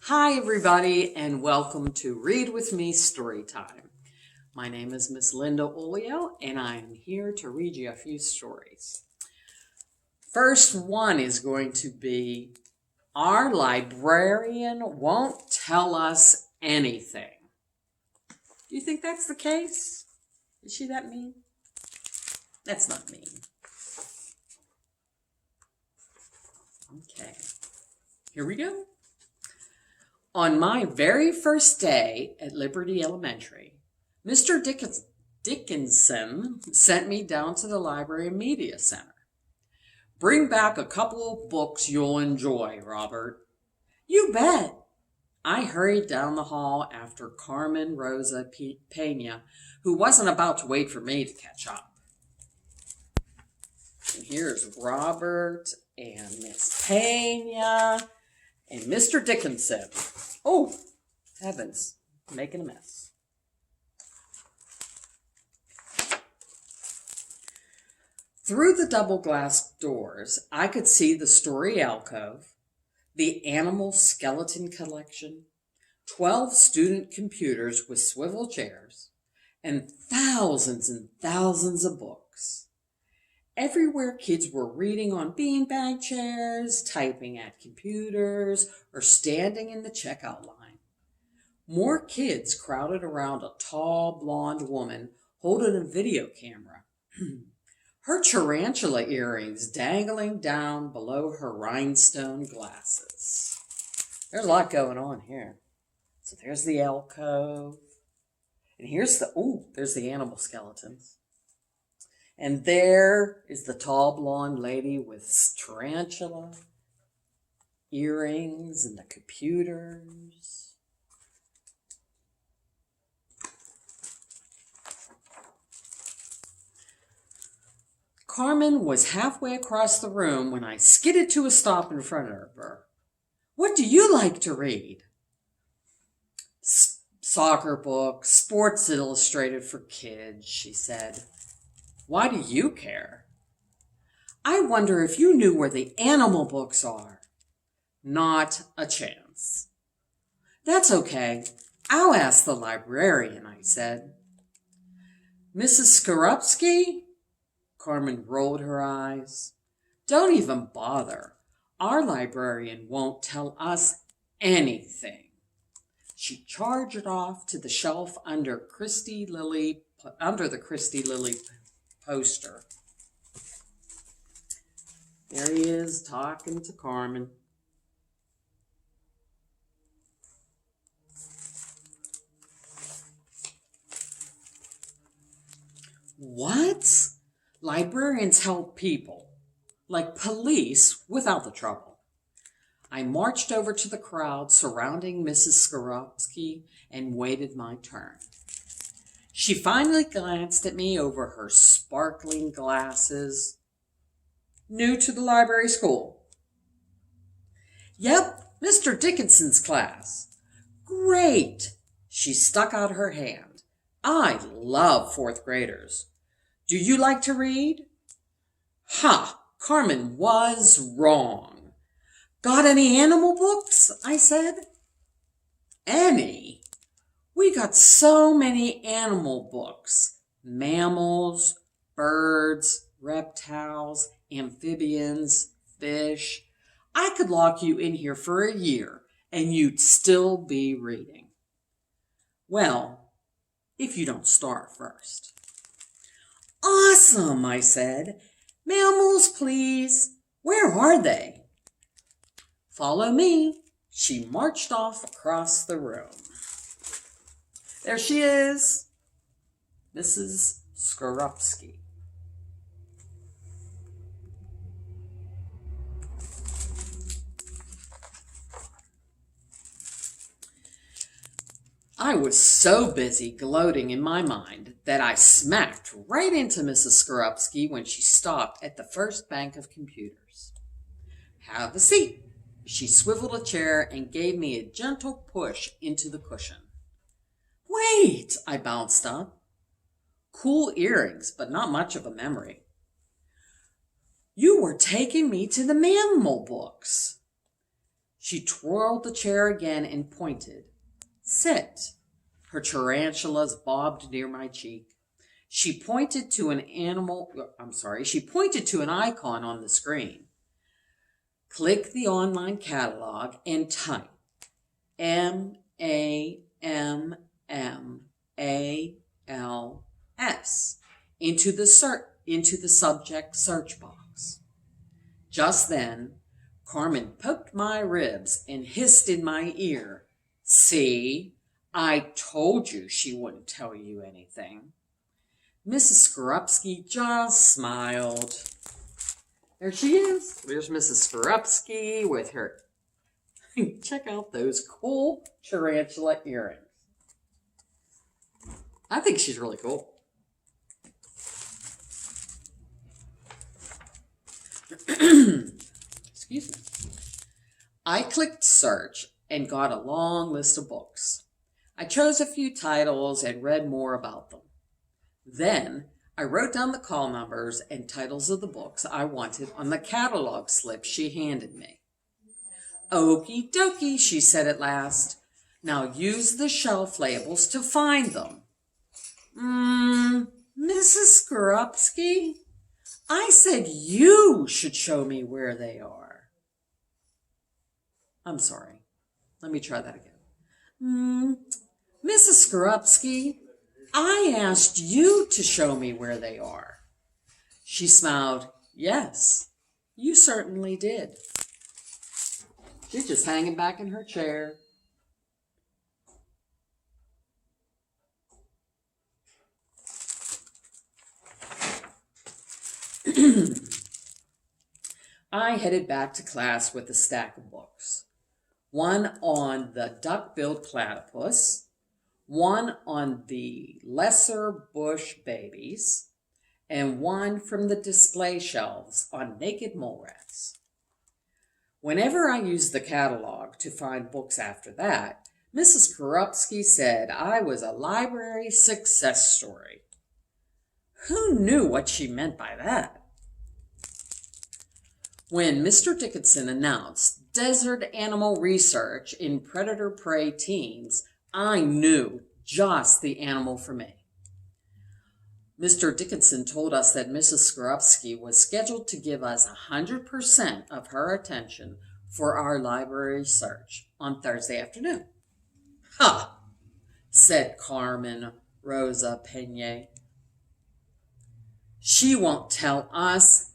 Hi everybody and welcome to Read With Me Storytime. My name is Miss Linda Olio and I am here to read you a few stories. First one is going to be Our Librarian Won't Tell Us Anything. Do you think that's the case? Is she that mean? That's not mean. Okay, here we go. On my very first day at Liberty Elementary, Mr. Dickinson sent me down to the Library and Media Center. Bring back a couple of books you'll enjoy, Robert. You bet. I hurried down the hall after Carmen Rosa Pena, who wasn't about to wait for me to catch up. And here's Robert and Miss Pena and Mr. Dickinson. Oh, heavens, making a mess. Through the double glass doors, I could see the story alcove, the animal skeleton collection, 12 student computers with swivel chairs, and thousands of books. Everywhere kids were reading on beanbag chairs, typing at computers, or standing in the checkout line. More kids crowded around a tall, blonde woman holding a video camera. Her tarantula earrings dangling down below her rhinestone glasses. There's a lot going on here. So there's the alcove. And there's the animal skeletons. And there is the tall blonde lady with tarantula earrings and the computers. Carmen was halfway across the room when I skidded to a stop in front of her. What do you like to read? Soccer books, Sports Illustrated for kids, she said. Why do you care? I wonder if you knew where the animal books are. Not a chance. That's okay. I'll ask the librarian, I said. Mrs. Skorupski? Carmen rolled her eyes. Don't even bother. Our librarian won't tell us anything. She charged off to the shelf under the Christy Lily poster. There he is talking to Carmen. What? Librarians help people, like police, without the trouble. I marched over to the crowd surrounding Mrs. Skorupski and waited my turn. She finally glanced at me over her sparkling glasses. New to the library school? Yep, Mr. Dickinson's class. Great. She stuck out her hand. I love fourth graders. Do you like to read? Ha! Carmen was wrong. Got any animal books? I said. Any? We got so many animal books. Mammals, birds, reptiles, amphibians, fish. I could lock you in here for a year and you'd still be reading. Well, if you don't starve first. Awesome, I said. Mammals, please. Where are they? Follow me. She marched off across the room. There she is, Mrs. Skorupski. I was so busy gloating in my mind that I smacked right into Mrs. Skorupski when she stopped at the first bank of computers. Have a seat. She swiveled a chair and gave me a gentle push into the cushion. Wait, I bounced up. Cool earrings, but not much of a memory. You were taking me to the mammal books. She twirled the chair again and pointed. Sit. Her tarantulas bobbed near my cheek. She pointed to an icon on the screen. Click the online catalog and type MAMMALS into the subject search box. Just then, Carmen poked my ribs and hissed in my ear, "See, I told you she wouldn't tell you anything." Mrs. Skorupski just smiled. There she is. There's Mrs. Skorupski with her. Check out those cool tarantula earrings. I think she's really cool. Excuse me. I clicked search and got a long list of books. I chose a few titles and read more about them. Then I wrote down the call numbers and titles of the books I wanted on the catalog slip she handed me. "Okie dokie," she said at last. "Now use the shelf labels to find them." Mrs. Skorupski, I said you should show me where they are. I'm sorry. Let me try that again. Mrs. Skorupski, I asked you to show me where they are. She smiled. Yes, you certainly did. She's just hanging back in her chair. I headed back to class with a stack of books. One on the duck-billed platypus, one on the lesser bush babies, and one from the display shelves on naked mole rats. Whenever I used the catalog to find books after that, Mrs. Skorupski said I was a library success story. Who knew what she meant by that? When Mr. Dickinson announced desert animal research in predator-prey teams, I knew just the animal for me. Mr. Dickinson told us that Mrs. Skorupski was scheduled to give us 100% of her attention for our library search on Thursday afternoon. "Ha!" said Carmen Rosa Peña. "She won't tell us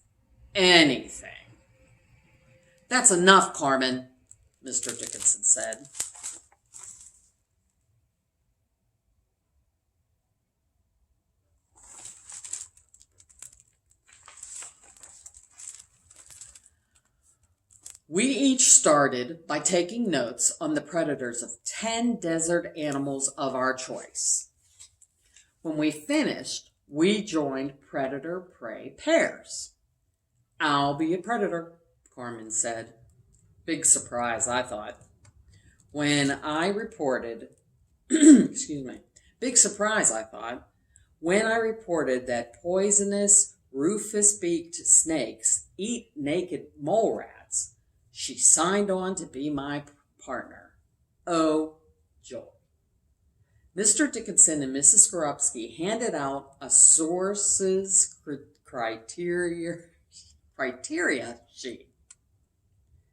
anything." "That's enough, Carmen," Mr. Dickinson said. We each started by taking notes on the predators of 10 desert animals of our choice. When we finished, we joined predator-prey pairs. "I'll be a predator," Carmen said. Big surprise, I thought. When I reported, big surprise, I thought, when I reported that poisonous rufous-beaked snakes eat naked mole rats, she signed on to be my partner. Oh, joy. Mr. Dickinson and Mrs. Skorupski handed out a sources criteria sheet.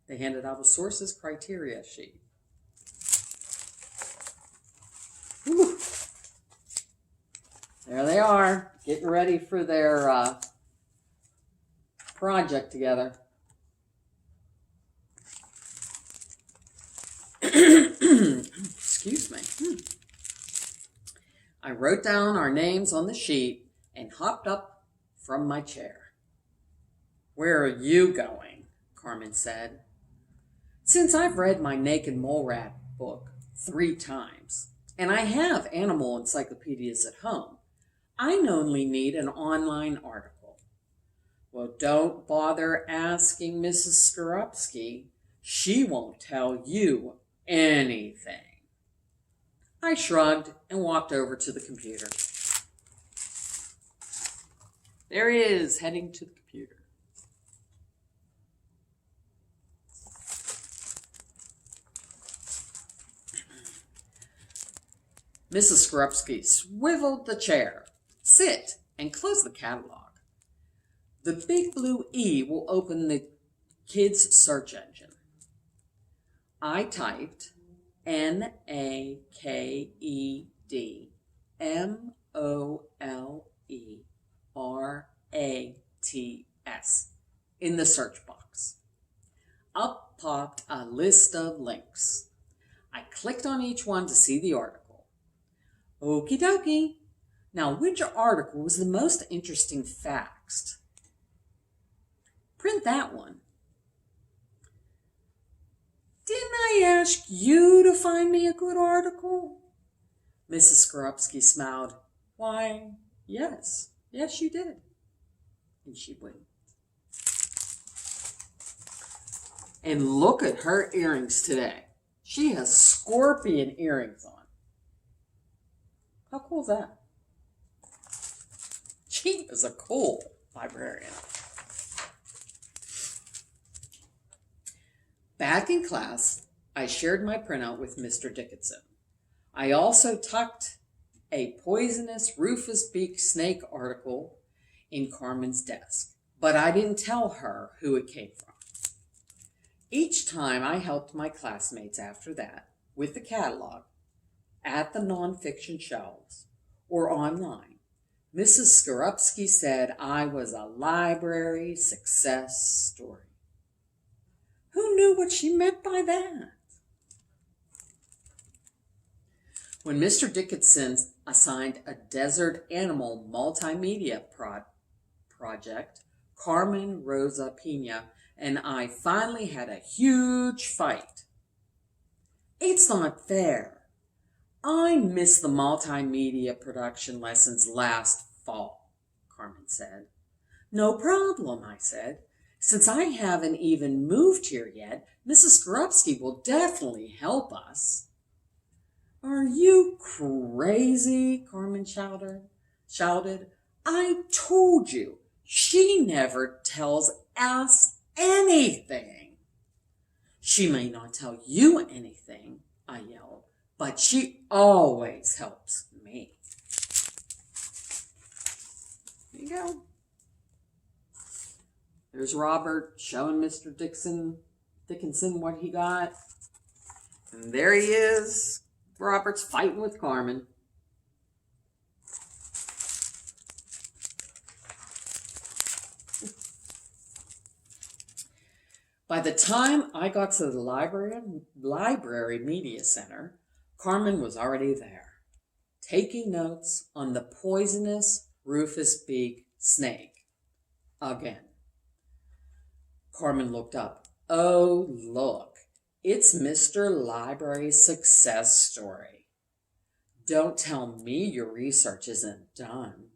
They handed out a sources criteria sheet. Whew. There they are, getting ready for their project together. Excuse me. I wrote down our names on the sheet and hopped up from my chair. "Where are you going?" Carmen said. Since I've read my Naked Mole Rat book 3 times, and I have animal encyclopedias at home, I only need an online article. Well, don't bother asking Mrs. Skorupski. She won't tell you anything. I shrugged and walked over to the computer. There he is, heading to the computer. Mrs. Skorupski swiveled the chair. Sit and close the catalog. The big blue E will open the kids' search engine. I typed NAKEDMOLERATS in the search box. Up popped a list of links. I clicked on each one to see the article. Okie dokie. Now, which article was the most interesting facts? Print that one. Didn't I ask you to find me a good article? Mrs. Skorupski smiled. Why, yes. Yes, you did. And she winked. And look at her earrings today. She has scorpion earrings on. How cool is that? She is a cool librarian. Back in class, I shared my printout with Mr. Dickinson. I also tucked a poisonous rufous beak snake article in Carmen's desk, but I didn't tell her who it came from. Each time I helped my classmates after that with the catalog at the nonfiction shelves or online, Mrs. Skorupski said I was a library success story. Who knew what she meant by that? When Mr. Dickinson assigned a desert animal multimedia project, Carmen Rosa Pina and I finally had a huge fight. It's not fair. I missed the multimedia production lessons last fall, Carmen said. No problem, I said. Since I haven't even moved here yet, Mrs. Skorupski will definitely help us. Are you crazy? Carmen shouted. I told you, she never tells us anything. She may not tell you anything, I yelled, but she always helps me. There you go. There's Robert showing Mr. Dickinson what he got. And there he is. Robert's fighting with Carmen. By the time I got to the library media center, Carmen was already there, taking notes on the poisonous rufous beak snake again. Carmen looked up. Oh, look, it's Mr. Library's success story. Don't tell me your research isn't done.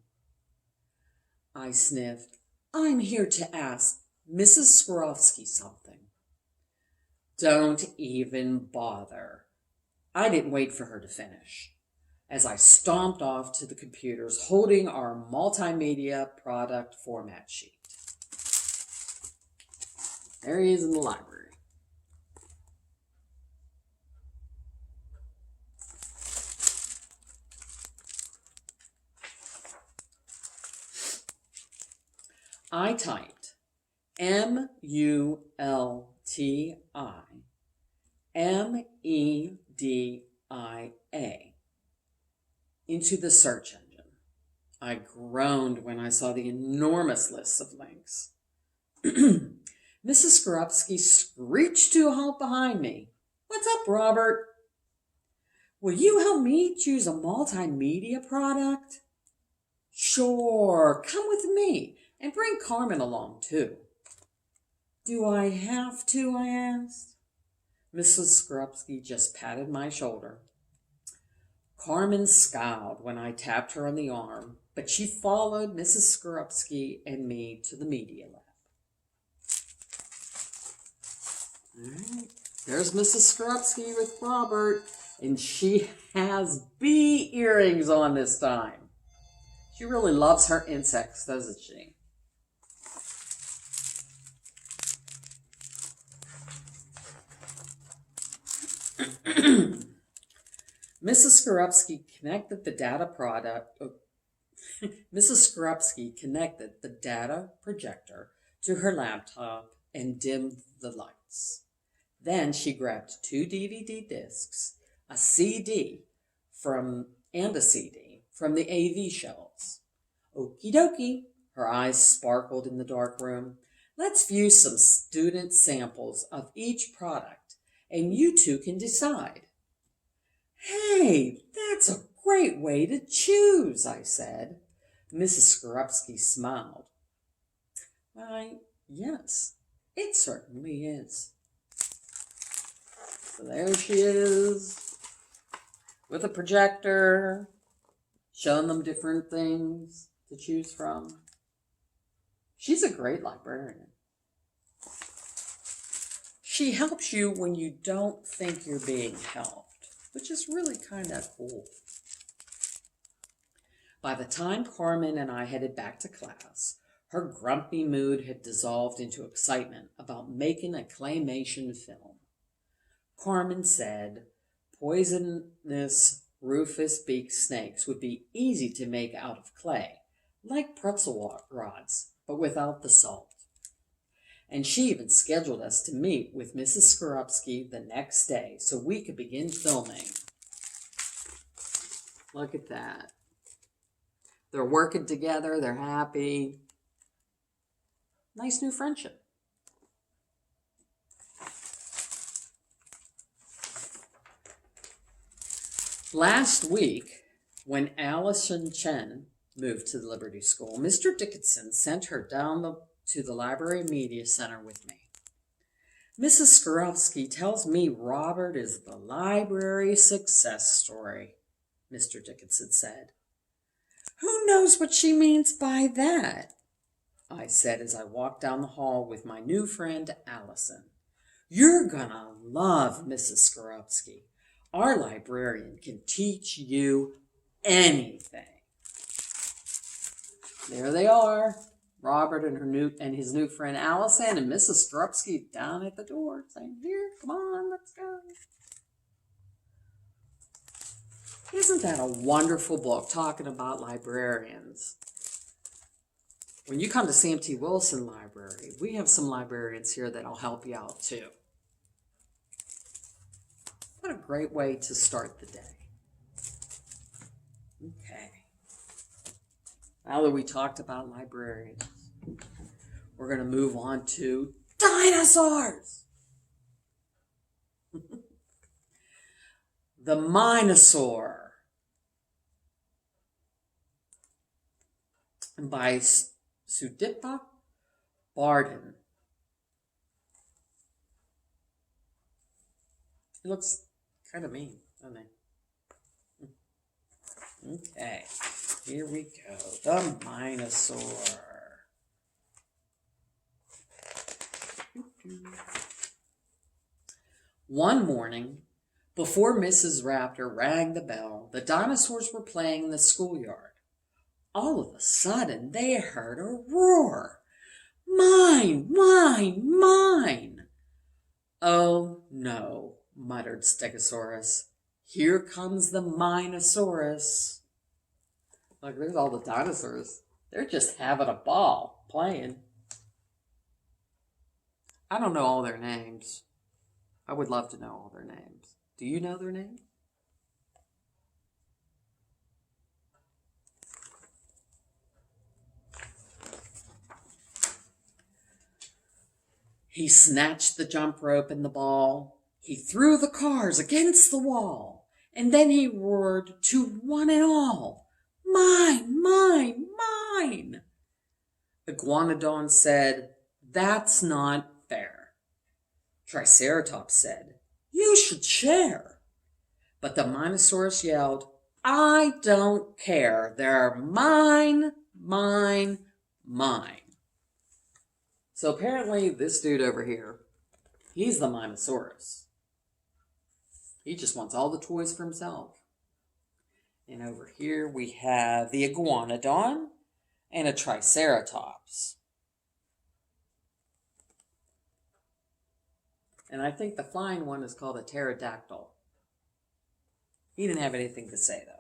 I sniffed. I'm here to ask Mrs. Skorupski something. Don't even bother. I didn't wait for her to finish, as I stomped off to the computers holding our multimedia product format sheet. There he is in the library. I typed MULTIMEDIA into the search engine. I groaned when I saw the enormous list of links. Mrs. Skorupski screeched to a halt behind me. What's up, Robert? Will you help me choose a multimedia product? Sure, come with me and bring Carmen along too. Do I have to? I asked. Mrs. Skorupski just patted my shoulder. Carmen scowled when I tapped her on the arm, but she followed Mrs. Skorupski and me to the media lab. All right, there's Mrs. Skorupski with Robert, and she has bee earrings on this time. She really loves her insects, doesn't she? Mrs. Skorupski connected the data product. Mrs. Skorupski connected the data projector to her laptop and dimmed the lights. Then she grabbed 2 DVD discs, a CD and a CD from the AV shelves. Okie dokie, her eyes sparkled in the dark room. Let's view some student samples of each product, and you two can decide. Hey, that's a great way to choose, I said. Mrs. Skorupski smiled. Why, yes, it certainly is. So there she is, with a projector, showing them different things to choose from. She's a great librarian. She helps you when you don't think you're being helped, which is really kind of cool. By the time Carmen and I headed back to class, her grumpy mood had dissolved into excitement about making a claymation film. Carmen said poisonous rufous-beaked snakes would be easy to make out of clay, like pretzel rods, but without the salt. And she even scheduled us to meet with Mrs. Skorupski the next day so we could begin filming. Look at that. They're working together, they're happy. Nice new friendship. Last week, when Allison Chen moved to the Liberty School, Mr. Dickinson sent her down to the Library Media Center with me. Mrs. Skorupski tells me Robert is the library success story, Mr. Dickinson said. Who knows what she means by that? I said as I walked down the hall with my new friend Allison. You're gonna love Mrs. Skorupski. Our librarian can teach you anything. There they are, Robert and his new friend Allison, and Mrs. Skorupski down at the door saying, here, come on, let's go. Isn't that a wonderful book talking about librarians? When you come to Sam T. Wilson Library, we have some librarians here that'll help you out too. What a great way to start the day. Okay. Now that we talked about librarians, we're going to move on to dinosaurs. The Minosaur by Sudipta Barden. It looks kind of mean, doesn't it? Okay, here we go. The Minosaur. One morning, before Mrs. Raptor rang the bell, the dinosaurs were playing in the schoolyard. All of a sudden, they heard a roar. Mine, mine, mine. Oh, no, muttered Stegosaurus. Here comes the Minosaurus. Look, there's all the dinosaurs. They're just having a ball, playing. I don't know all their names. I would love to know all their names. Do you know their names? He snatched the jump rope and the ball. He threw the cars against the wall. And then he roared to one and all, mine, mine, mine. Iguanodon said, that's not fair. Triceratops said, you should share. But the Minosaurus yelled, I don't care. They're mine, mine, mine. So apparently this dude over here, he's the Minosaurus. He just wants all the toys for himself. And over here we have the Iguanodon and a Triceratops. And I think the flying one is called a pterodactyl. He didn't have anything to say, though.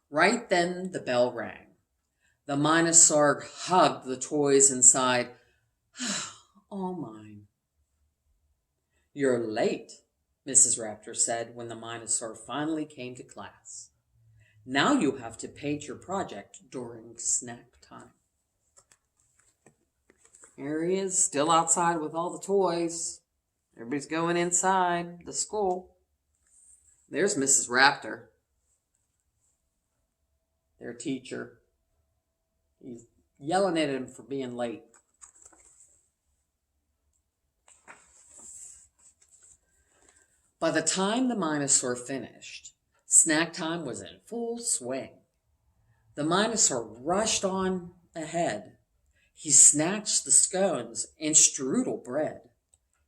Right then the bell rang. The Minosaur hugged the toys and sighed, all mine. You're late, Mrs. Raptor said when the Minosaur finally came to class. Now you have to paint your project during snack time. Here he is, still outside with all the toys. Everybody's going inside the school. There's Mrs. Raptor, their teacher. He's yelling at him for being late. By the time the Minosaur finished, snack time was in full swing. The Minosaur rushed on ahead. He snatched the scones and strudel bread.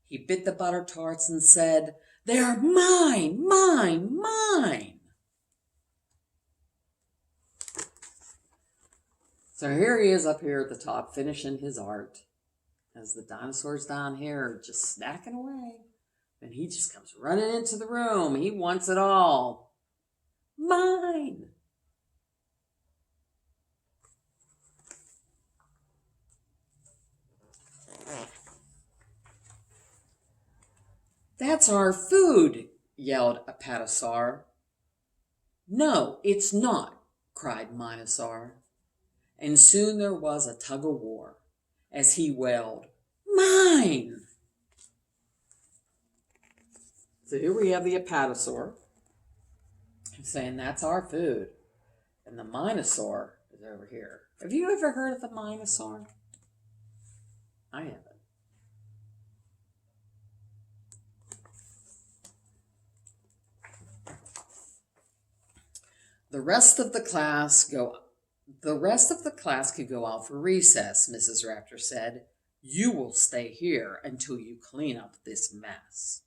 He bit the butter tarts and said, "They're mine, mine, mine." So here he is up here at the top finishing his art as the dinosaurs down here are just snacking away. And he just comes running into the room. He wants it all. Mine. That's our food, yelled Apatosaur. No, it's not, cried Minosaur. And soon there was a tug-of-war as he wailed, mine! So here we have the Apatosaur saying that's our food. And the Minosaur is over here. Have you ever heard of the Minosaur? I haven't. The rest of the class could go out for recess, Mrs. Raptor said. You will stay here until you clean up this mess.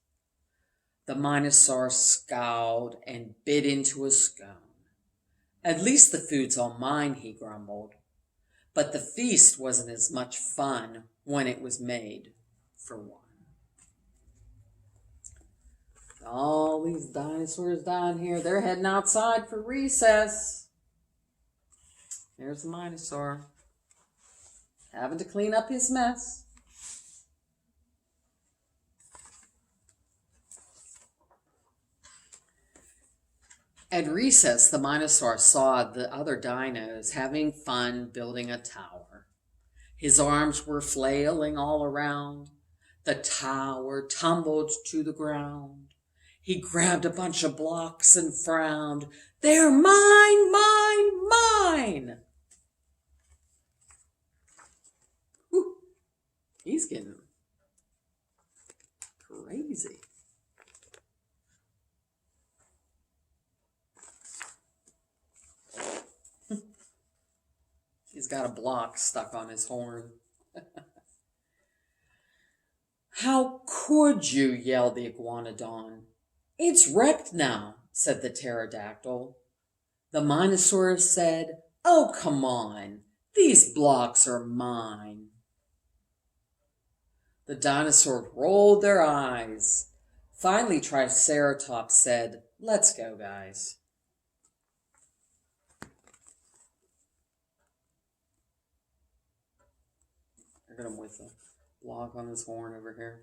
The Minosaur scowled and bit into a scone. At least the food's all mine, he grumbled. But the feast wasn't as much fun when it was made for one. All these dinosaurs down here, they're heading outside for recess. There's the Minosaur, having to clean up his mess. At recess, the Minosaur saw the other dinos having fun building a tower. His arms were flailing all around. The tower tumbled to the ground. He grabbed a bunch of blocks and frowned. They're mine, mine, mine! Whew. He's getting crazy. He's got a block stuck on his horn. How could you, yelled the iguanodon. It's wrecked now, said the pterodactyl. The Minosaur said, oh, come on. These blocks are mine. The dinosaurs rolled their eyes. Finally, Triceratops said, let's go, guys. Look at him with a block on his horn over here.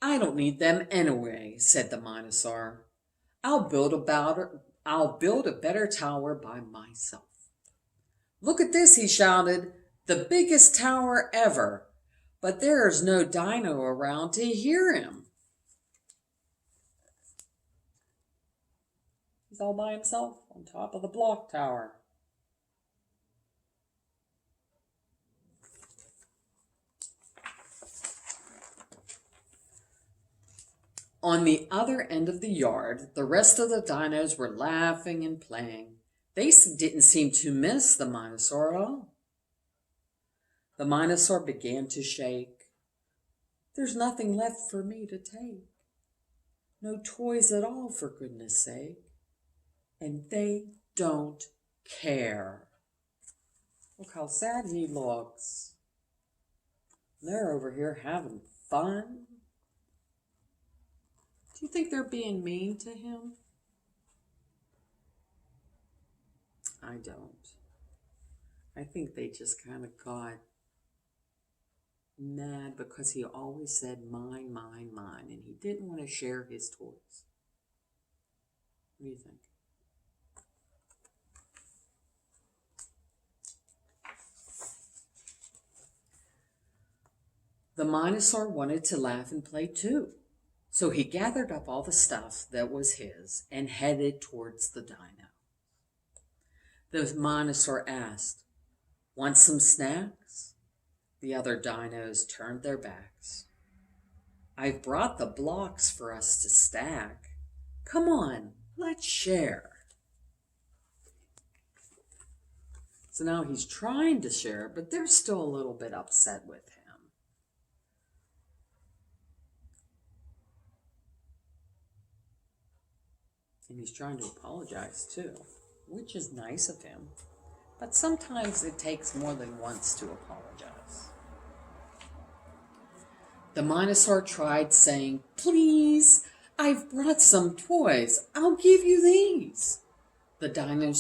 I don't need them anyway, said the Minosaur. I'll build a better tower by myself. Look at this, he shouted, the biggest tower ever. But there is no dino around to hear him. He's all by himself on top of the block tower. On the other end of the yard, the rest of the dinos were laughing and playing. They didn't seem to miss the Minosaur at all. The Minosaur began to shake. There's nothing left for me to take. No toys at all, for goodness sake. And they don't care. Look how sad he looks. They're over here having fun. Do you think they're being mean to him? I don't. I think they just kind of got mad because he always said mine, mine, mine, and he didn't want to share his toys. What do you think? The Minosaur wanted to laugh and play too, so he gathered up all the stuff that was his and headed towards the dino. The Minosaur asked, "Want some snacks?" The other dinos turned their backs. "I've brought the blocks for us to stack. Come on, let's share." So now he's trying to share, but they're still a little bit upset with him. And he's trying to apologize too, which is nice of him. But sometimes it takes more than once to apologize. The Minosaur tried saying, "Please, I've brought some toys. I'll give you these." The dinos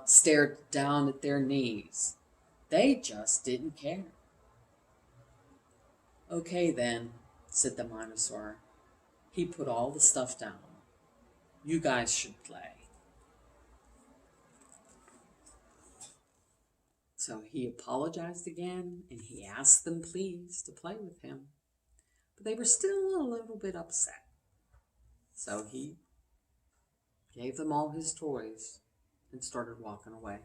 stared down at their knees. They just didn't care. "Okay then," said the Minosaur. He put all the stuff down. "You guys should play." So he apologized again, and he asked them please to play with him. But they were still a little bit upset. So he gave them all his toys and started walking away.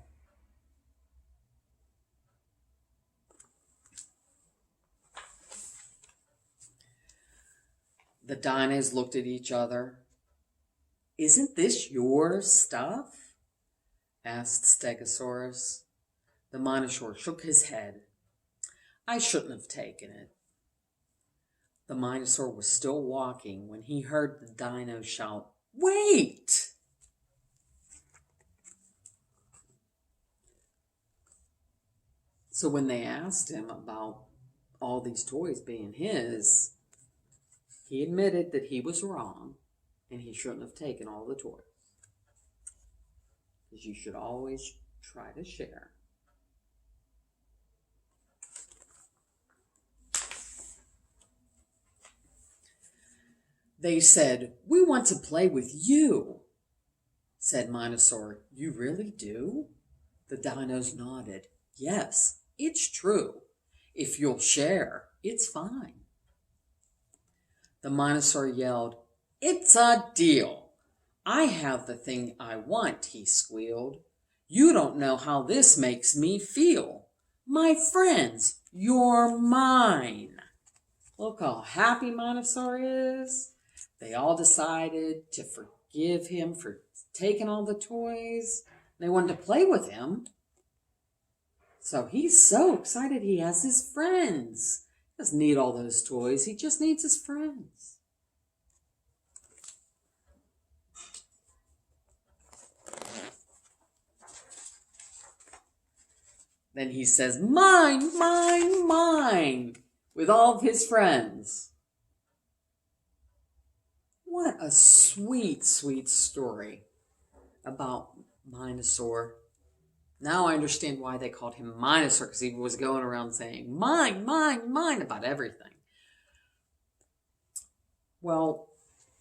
The dinos looked at each other. "Isn't this your stuff?" asked Stegosaurus. The Minosaur shook his head. "I shouldn't have taken it." The Minosaur was still walking when he heard the dino shout, "Wait!" So when they asked him about all these toys being his, he admitted that he was wrong and he shouldn't have taken all the toys. Because you should always try to share. They said, "We want to play with you," said Minosaur. "You really do?" The dinos nodded. "Yes, it's true. If you'll share, it's fine." The Minosaur yelled, "It's a deal. I have the thing I want," he squealed. "You don't know how this makes me feel. My friends, you're mine." Look how happy Minosaur is. They all decided to forgive him for taking all the toys. They wanted to play with him. So he's so excited he has his friends. He doesn't need all those toys. He just needs his friends. Then he says, "Mine, mine, mine," with all of his friends. What a sweet, sweet story about Minosaur. Now I understand why they called him Minosaur, because he was going around saying, "Mine, mine, mine," about everything. Well,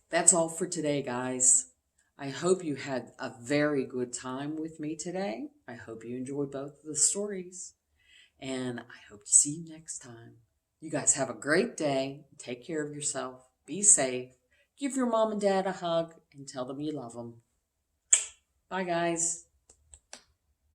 that's all for today, guys. I hope you had a very good time with me today. I hope you enjoyed both of the stories. And I hope to see you next time. You guys have a great day. Take care of yourself. Be safe. Give your mom and dad a hug and tell them you love them. Bye, guys.